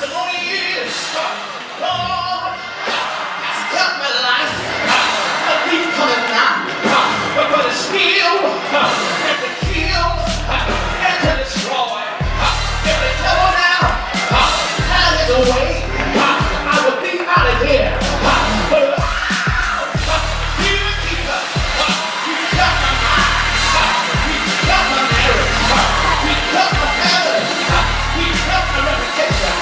testimony is, God has kept my life. A thief coming now, but it's still and to kill and to destroy. Every devil now had his way. I would be out of here. But you keep us. You cut my mind. You cut my marriage. You cut my family. You cut my reputation.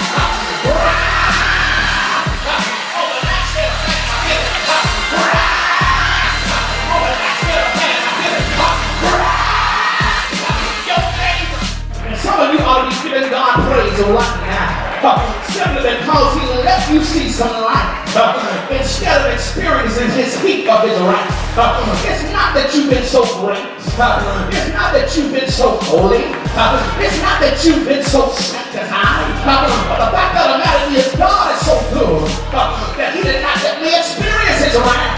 Over that shit, I get it. Over that shit, I get it. Your neighbor. And some of you ought to be giving God praise right now. Simply because he let you see some light instead of experiencing his heat of his wrath. It's not that you've been so great. It's not that you've been so holy. It's not that you've been so sanctified. But the fact of the matter is God is so good that he did not let me experience his wrath.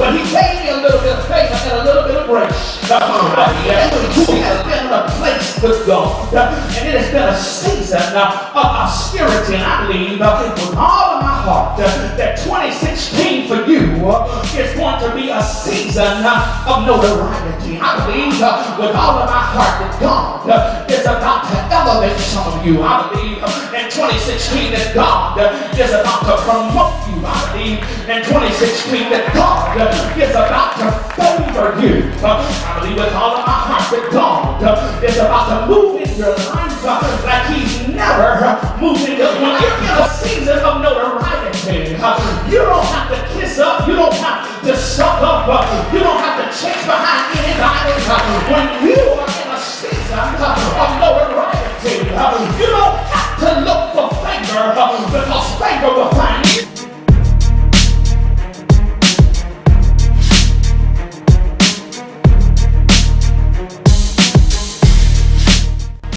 But he gave me a little bit of favor and a little bit of grace. He has been in a place with God. And it has been a season of austerity. And I believe with all of my heart that 2016 for you is going to be a season of notoriety. I believe with all of my heart that God is about to elevate some of you. I believe in 2016 that God is about to promote you. I believe in 2016 that God is about to favor you. I believe with all of my heart that God is about to move in your life like he's never moved in